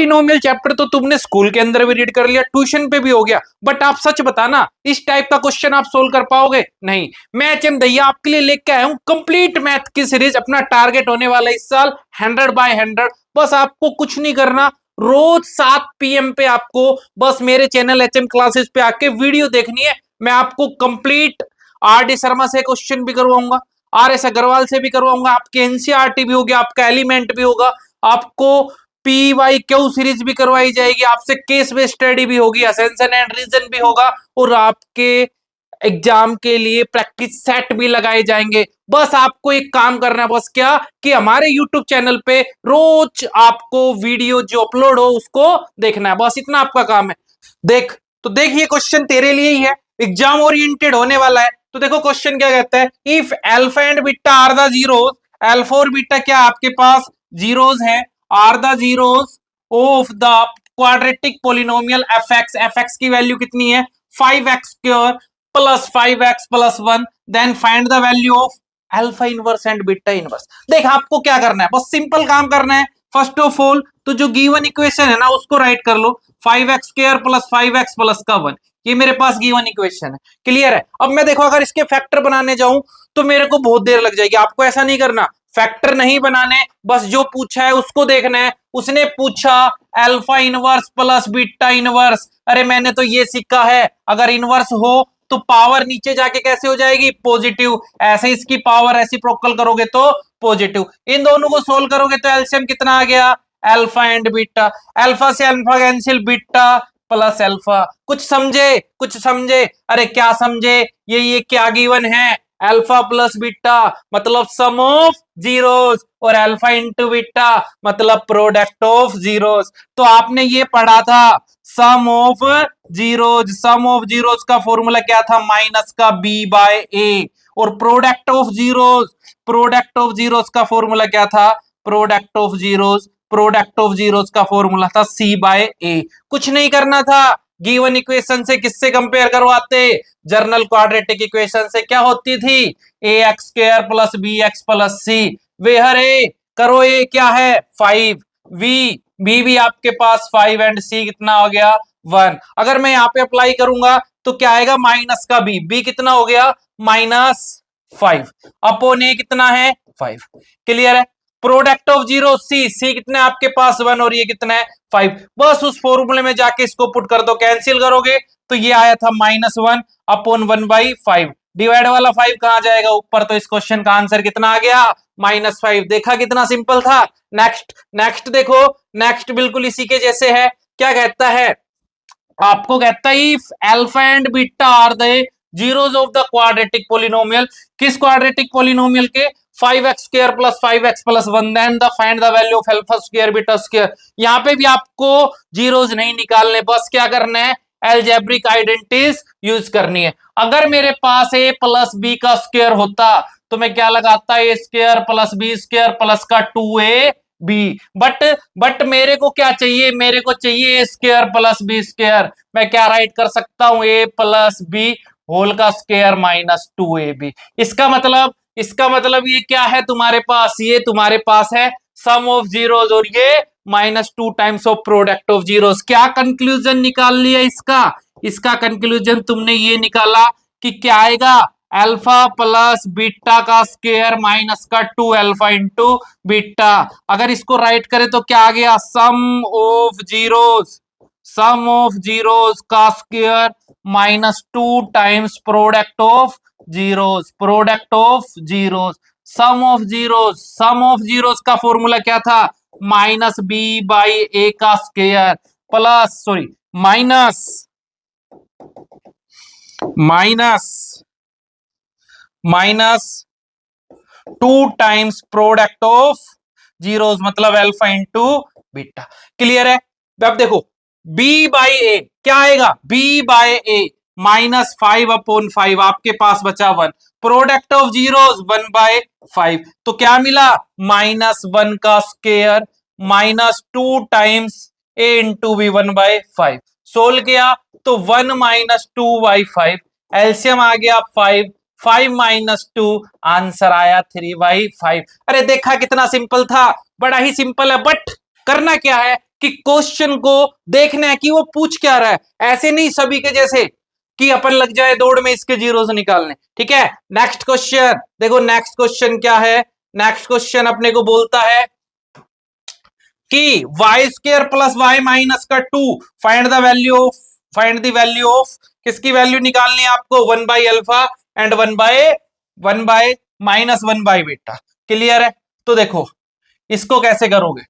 Polynomial chapter तो तुमने school के अंदर भी रीड कर लिया, ट्यूशन पे भी हो गया, बट आप सच बताना इस टाइप का क्वेश्चन आप सोल्व कर पाओगे? नहीं। मैं एचएम दैया आपके लिए लेके आया हूं कंप्लीट मैथ की सीरीज। अपना टारगेट होने वाला इस साल 100 बाय 100। बस आपको कुछ नहीं करना, रोज 7 PM पे आपको बस मेरे चैनल एचएम क्लासेस पे आके वीडियो देखनी है। मैं आपको कंप्लीट RD शर्मा से क्वेश्चन भी करवाऊंगा, RS अग्रवाल से भी करवाऊंगा, आपके एनसीईआरटी भी होगा, आपका एलिमेंट भी होगा, आपको PYQ सीरीज भी करवाई जाएगी, आपसे केस बेस्ड स्टडी भी होगी, असेंशन एंड रीजन भी होगा, और आपके एग्जाम के लिए प्रैक्टिस सेट भी लगाए जाएंगे। बस आपको एक काम करना है, बस क्या कि हमारे YouTube चैनल पे रोज आपको वीडियो जो अपलोड हो उसको देखना है, बस इतना आपका काम है। देख तो देख, ये क्वेश्चन तेरे लिए ही है, एग्जाम ओरिएंटेड होने वाला है। तो देखो क्वेश्चन क्या कहता है, if alpha and beta are the zeros, alpha और बीटा क्या आपके पास जीरोस है, are the zeros of the quadratic polynomial fx की वैल्यू कितनी है 5x square plus 5x plus 1, then find the value of alpha inverse and beta inverse. देख आपको क्या करना है, बस सिंपल काम करना है। फर्स्ट ऑफ ऑल तो जो गिवन इक्वेशन है ना उसको राइट कर लो, 5x square plus 5x plus का 1, ये मेरे पास गिवन इक्वेशन है, क्लियर है। अब मैं देखो अगर इसके फैक्टर बनाने जाऊं तो मेरे को बहुत देर लग जाएगी। आपको ऐसा नहीं करना, फैक्टर नहीं बनाने, बस जो पूछा है उसको देखना है। उसने पूछा alpha inverse plus beta inverse, अरे मैंने तो ये सीखा है अगर इनवर्स हो तो पावर नीचे जाके कैसे हो जाएगी पॉजिटिव, ऐसे इसकी पावर रेसिप्रोकल करोगे तो पॉजिटिव। इन दोनों को सोल्व करोगे तो एलसीएम कितना आ गया अल्फा एंड बीटा, अल्फा से alpha cancel, beta plus alpha. कुछ समझे, कुछ समझे? अरे क्या समझे, ये क्या गिवन है, अल्फा प्लस बीटा मतलब सम ऑफ जीरोस, और अल्फा इंटू बीटा मतलब प्रोडक्ट ऑफ जीरोस। तो आपने ये पढ़ा था sum of zeros, sum of zeros का फॉर्मूला क्या था माइनस का b बाय a, और product of zeros, product of zeros का फॉर्मूला क्या था, product of zeros, product of zeros का फॉर्मूला था c बाय a। कुछ नहीं करना था, गिवन इक्वेशन से किससे कंपेयर करवाते, जर्नल क्वाड्रेटिक इक्वेशन से, क्या होती थी ax square plus bx plus c, वेहर a करो, a क्या है 5, b भी आपके पास 5 एंड c कितना हो गया 1। अगर मैं यहाँ पे अप्लाई करूंगा तो क्या आएगा माइनस का b कितना हो गया -5 अपॉन a कितना है 5, क्लियर है। प्रोडक्ट ऑफ जीरो सी कितने आपके पास 1 और ये कितना है 5, बस उस फॉर्मूले में जाके इसको पुट कर दो, कैंसिल करोगे तो ये आया था -1 अपॉन 1/5, डिवाइड वाला 5 कहां जाएगा ऊपर, तो इस क्वेश्चन का आंसर कितना आ गया -5। देखा कितना सिंपल था। नेक्स्ट देखो, नेक्स्ट बिल्कुल इसी के जैसे है, क्या कहता है, आपको कहता है if alpha and beta are the zeros of the quadratic polynomial, किस क्वाड्रेटिक पोलिनोमियल के 5x square plus 5x plus 1, then the find the value of alpha square beta square. यहाँ पे भी आपको जीरोस नहीं निकालने, बस क्या करना है अलजेब्रिक आइडेंटिटीज यूज करनी है। अगर मेरे पास a प्लस b का स्क्वायर होता तो मैं क्या लगाता, a square plus b square plus का 2ab, बट मेरे को क्या चाहिए, मेरे को चाहिए a square plus b square. मैं क्या राइट कर सकता हूं a प्लस b होल का स्क्वायर माइनस 2ab। इसका मतलब ये क्या है तुम्हारे पास, ये तुम्हारे पास है सम ऑफ जीरोस और ये -2 times of product of zeros. क्या कंक्लूजन निकाल लिया इसका कंक्लूजन तुमने ये निकाला कि क्या आएगा अल्फा प्लस बीटा का स्क्वायर माइनस का 2 अल्फा इंटू बीटा। अगर इसको राइट करें तो क्या आ गया सम ऑफ जीरोस का square -2 times product of zeros, product of zeros, sum of zeros का फॉर्मूला क्या था -b बाई a का square plus minus 2 times product of zeros मतलब अल्फा इंटू बीटा, क्लियर है। अब देखो b बाई a क्या आएगा, b बाई a -5 अपॉन 5, आपके पास बचा 1, प्रोडक्ट ऑफ जीरोस 1/5, तो क्या मिला -1 का square -2 times a into b 1/5। Solve किया तो 1 -2/5, एलसीएम आ गया 5 -2, आंसर आया 3/5। अरे देखा कितना सिंपल था, बड़ा ही सिंपल है, बट करना क्या है कि क्वेश्चन को देखना है कि वो पूछ क्या रहा है, ऐसे नहीं सभी के जैसे कि अपन लग जाए दौड़ में इसके जीरो से निकालने। ठीक है, नेक्स्ट क्वेश्चन देखो, नेक्स्ट क्वेश्चन क्या है, नेक्स्ट क्वेश्चन अपने को बोलता है कि y square plus y minus का 2 find the value of, find the value of, किसकी वैल्यू निकालनी है आपको, 1 by alpha and 1 by minus 1 by beta. Clear है, तो देखो इसको कैसे करोगे,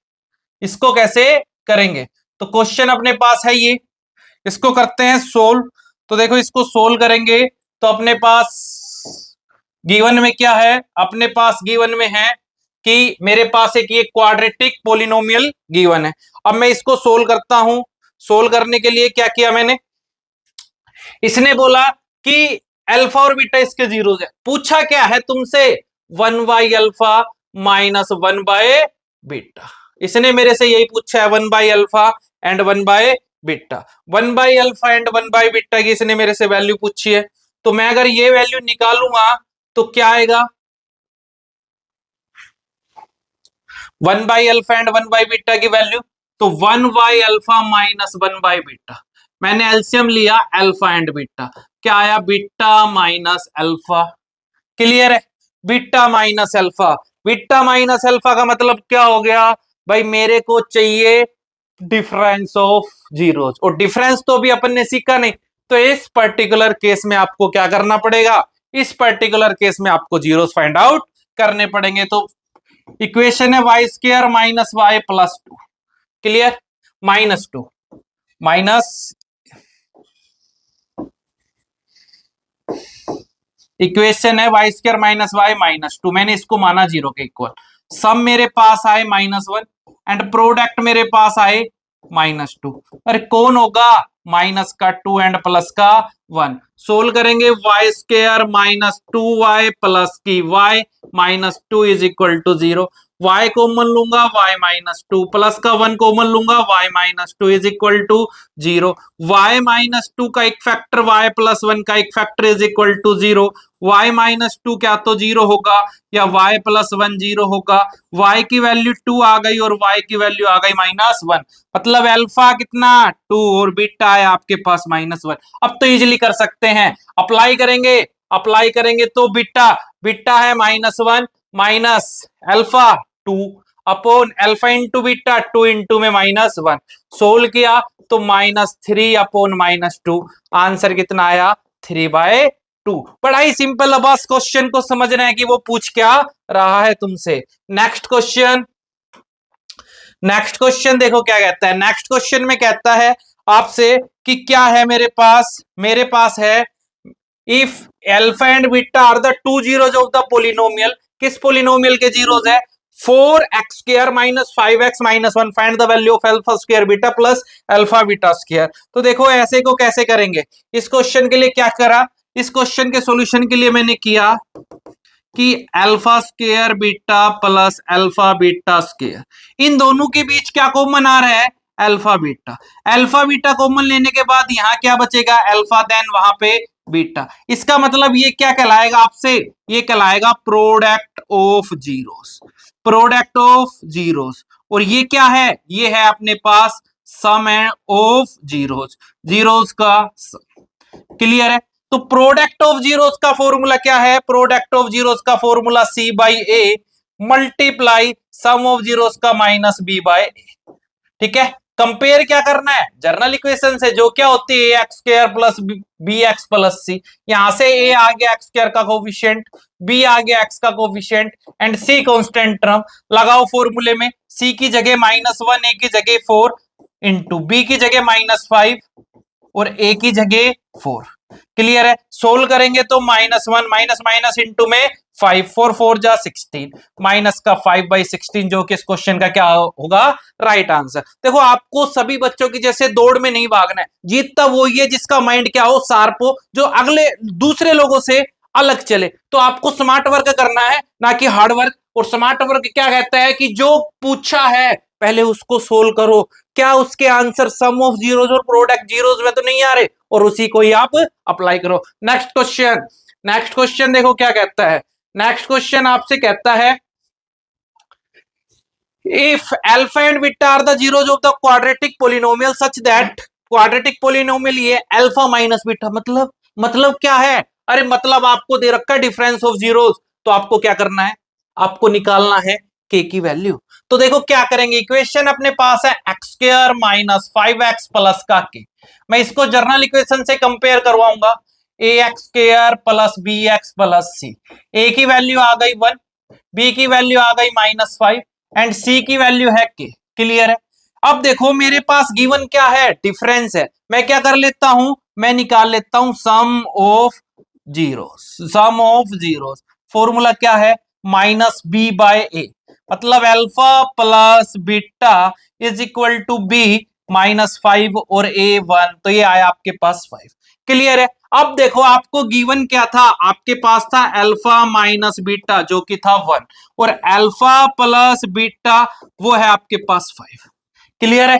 इसको कैसे करेंगे, तो क्वेश्चन अपने पास है ये, इसको करते हैं सोल्व। तो देखो इसको सोल्व करेंगे तो अपने पास गिवन में क्या है, अपने पास गिवन में है कि मेरे पास एक ये क्वाड्रेटिक पोलिनोमियल गिवन है। अब मैं इसको सोल्व करता हूं, सोल्व करने के लिए क्या किया मैंने, इसने बोला कि अल्फा और बीटा इसके जीरोस है, पूछा क्या है तुमसे, 1 by alpha minus 1 by beta, इसने मेरे से यही पूछा है, 1 by alpha and 1 by beta, 1 by alpha and 1 by beta की इसने मेरे से वैल्यू पूछी है। तो मैं अगर ये वैल्यू निकालूंगा तो क्या आएगा, 1 by alpha and 1 by beta की वैल्यू, तो 1 by alpha minus 1 by beta, मैंने एलसीएम लिया अल्फा एंड बीटा, क्या आया, बीटा माइनस अल्फा। क्लियर है, beta minus alpha, beta minus alpha का मतलब क्या हो गया भाई, मेरे को चाहिए डिफरेंस ऑफ जीरोस, और डिफरेंस तो अभी अपन ने सीखा नहीं, तो इस पर्टिकुलर केस में आपको क्या करना पड़ेगा, इस पर्टिकुलर केस में आपको जीरोस फाइंड आउट करने पड़ेंगे। तो इक्वेशन है y square minus y plus 2, clear, minus 2 minus, equation है y square minus y minus 2, मैंने इसको माना जीरो के इक्वल, सम मेरे पास आए -1 एंड प्रोडक्ट मेरे पास आए -2, अरे कौन होगा, माइनस का 2 एंड प्लस का 1, सोल्व करेंगे y square minus 2y plus की y minus 2 is equal to 0, y common लूंगा y माइनस 2 प्लस का 1 कॉमन लूंगा y minus 2 is equal to 0, y minus 2 का एक फैक्टर y प्लस 1 का एक factor is equal to 0, y minus 2 क्या तो 0 होगा या y प्लस 1 0 होगा, y की वैल्यू 2 आ गई और y की वैल्यू आ गई -1, मतलब अल्फा कितना 2 और बीटा है आपके पास -1। अब तो इजीली कर सकते हैं, अप्लाई करेंगे, अप्लाई करेंगे तो बीटा, बीटा है -1 minus alpha 2 upon alpha into beta 2 into में -1, सोल्व किया तो -3 अपॉन -2, आंसर कितना आया 3/2। बड़ा ही सिंपल, अब बस क्वेश्चन को समझना है कि वो पूछ क्या रहा है तुमसे। नेक्स्ट क्वेश्चन, नेक्स्ट क्वेश्चन देखो क्या कहता है, नेक्स्ट क्वेश्चन में कहता है आपसे कि क्या है मेरे पास है if alpha and beta are the two zeros of the polynomial, किस पोलिनोमियल के जीरोस है, 4x square minus 5x minus 1, find the value of alpha square beta plus alpha beta square. तो देखो ऐसे को कैसे करेंगे, इस क्वेश्चन के लिए क्या करा, इस क्वेश्चन के सॉल्यूशन के लिए मैंने किया कि alpha square beta plus alpha beta square, इन दोनों के बीच क्या कॉमन आ रहा है, alpha beta, alpha beta common लेने के बाद यहां क्या बचेगा, अल्फा, देन वहां पे बीटा, इसका मतलब ये क्या कहलाएगा आपसे, ये कहलाएगा product of zeros, product of zeros, और ये क्या है, ये है अपने पास सम ऑफ जीरोस, जीरोस का, क्लियर है। तो प्रोडक्ट ऑफ जीरोस का फॉर्मूला क्या है, प्रोडक्ट ऑफ जीरोस का formula C/A multiply sum of zeros का -B/A, ठीक है। कंपेयर क्या करना है, जर्नल इक्वेशन से, जो क्या होती है x square plus bx plus c, यहां से a आ गया x स्क्वायर का कोफिशिएंट, b आ गया x का coefficient and c constant term, लगाओ फॉर्मूले में, c की जगह -1, a की जगह 4 इंटू b की जगह -5 और a की जगह 4, क्लियर है। सोल्व करेंगे तो -1 माइनस माइनस इंटू में 5, 4 4 जा 16, माइनस का 5/16 जो कि इस क्वेश्चन का क्या होगा, राइट आंसर। देखो आपको सभी बच्चों की जैसे दौड़ में नहीं भागना है, जीतता वही है जिसका माइंड क्या हो, शार्प हो, जो अगले दूसरे लोगों से अलग चले। तो आपको स्मार्ट वर्क करना है, ना कि हार्ड वर्क। और स्मार्ट वर्क क्या कहता है कि जो पूछा है पहले उसको सोल्व करो, क्या उसके आंसर सम ऑफ जीरोस और प्रोडक्ट जीरोस में तो नहीं आ रहे, और उसी को ही आप अप्लाई करो। नेक्स्ट क्वेश्चन, नेक्स्ट क्वेश्चन देखो क्या कहता है, नेक्स्ट क्वेश्चन आपसे कहता है if alpha and beta are the zeros of the quadratic polynomial such that quadratic polynomial ये alpha minus beta मतलब क्या है? अरे मतलब आपको दे रखा है डिफरेंस ऑफ जीरोस, तो आपको क्या करना है? आपको निकालना है k की वैल्यू। तो देखो क्या करेंगे, इक्वेशन अपने पास है x square minus 5x plus का k। मैं इसको जर्नल इक्वेशन से कंपेयर करवाऊंगा, ax square plus bx plus c। a की वैल्यू आ गई 1, b की वैल्यू आ गई -5 एंड c की वैल्यू है k। क्लियर है? अब देखो मेरे पास गिवन क्या है, डिफरेंस है। मैं क्या कर लेता हूं, मैं निकाल लेता हूं सम ऑफ जीरोस। फॉर्मूला क्या है, माइनस बी बाय ए, मतलब alpha plus beta is equal to b -5 और ए 1, तो ये आया आपके पास 5। क्लियर है? अब देखो आपको गिवन क्या था, आपके पास था अल्फा माइनस बीटा जो कि था 1 और अल्फा प्लस बीटा वो है आपके पास 5। क्लियर है?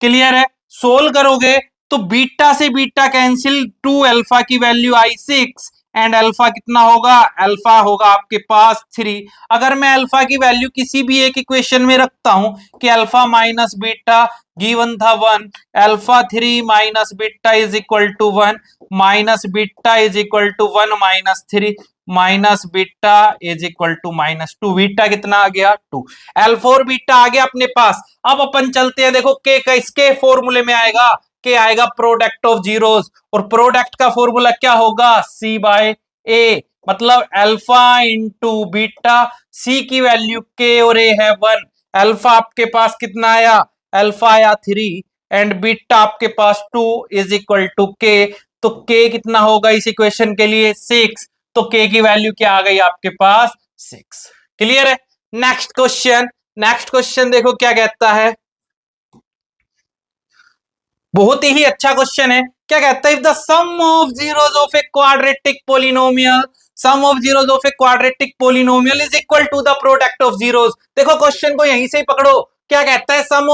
क्लियर है? सोल्व करोगे तो बीटा से बीटा कैंसिल, 2 अल्फा की वैल्यू आई 6 एंड अल्फा कितना होगा, अल्फा होगा आपके पास 3। अगर मैं अल्फा की वैल्यू किसी भी एक इक्वेशन में रखता हूं कि अल्फा माइनस बीटा गिवन था 1, alpha 3 minus beta is equal to 1, minus beta is equal to 1 minus 3 minus beta is equal to -2। Beta कितना आ गया 2, अल्फा और बीटा आ गया अपने पास। अब अपन चलते हैं, देखो के का इसके फॉर्मूले में आएगा, के आएगा प्रोडक्ट ऑफ जीरोस, और प्रोडक्ट का फॉर्मूला क्या होगा, सी बाय ए, मतलब अल्फा इंटू बीटा, सी की वैल्यू के और ए है 1। अल्फा आपके पास कितना आया, अल्फा आया 3 एंड बीटा आपके पास 2 इज इक्वल टू के। तो के कितना होगा इस इक्वेशन के लिए 6, तो के की वैल्यू क्या आ गई आपके पास 6। क्लियर है? नेक्स्ट क्वेश्चन देखो क्या कहता है, बहुत ही अच्छा क्वेश्चन है। क्या कहता है, if the sum of zeros of a quadratic polynomial, sum of zeros of a quadratic polynomial is equal to the product of zeros. देखो क्वेश्चन को यहीं से ही पकड़ो, क्या कहता है, सम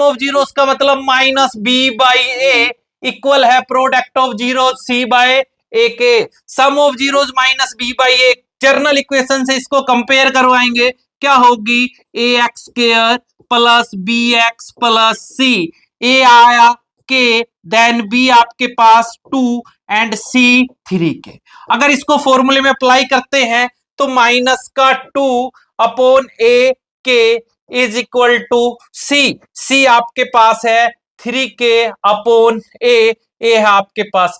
ऑफ जीरोस का मतलब minus B by A equal है product of zeros C by A के। Sum of zeros minus B by A, general equation से इसको कंपेयर करवाएंगे, क्या होगी, A x square plus B x plus C, A आया के, देन बी आपके पास 2 एंड सी 3 के। अगर इसको फॉर्मूले में अप्लाई करते हैं तो माइनस का 2 अपॉन ए के इज इक्वल टू सी आपके पास है 3 के अपॉन ए है आपके पास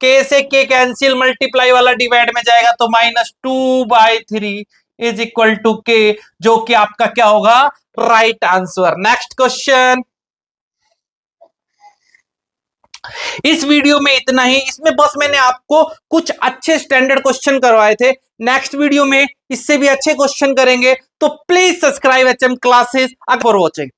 के से के कैंसिल, मल्टीप्लाई वाला डिवाइड में जाएगा तो -2/3 इज इक्वल टू के, जो कि आपका क्या होगा, राइट आंसर। नेक्स्ट क्वेश्चन, इस वीडियो में इतना ही, इसमें बस मैंने आपको कुछ अच्छे स्टैंडर्ड क्वेश्चन करवाए थे। नेक्स्ट वीडियो में इससे भी अच्छे क्वेश्चन करेंगे, तो please subscribe HM classes for watching.